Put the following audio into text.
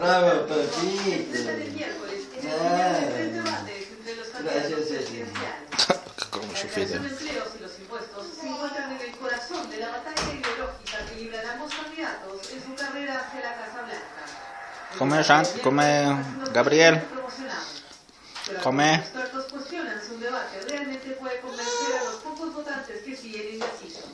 Bravo, papito. Desde el miércoles, en el Ah. de tres debates entre los candidatos Gracias, presidenciales. Como La su creación fila. de empleos y los impuestos se encuentran en el corazón de la batalla ideológica que libran ambos candidatos en su carrera hacia la Casa Blanca. Come, Gabriel. Pero Come. algunos expertos cuestionan si un debate realmente puede convencer a los pocos votantes que siguen indecisos.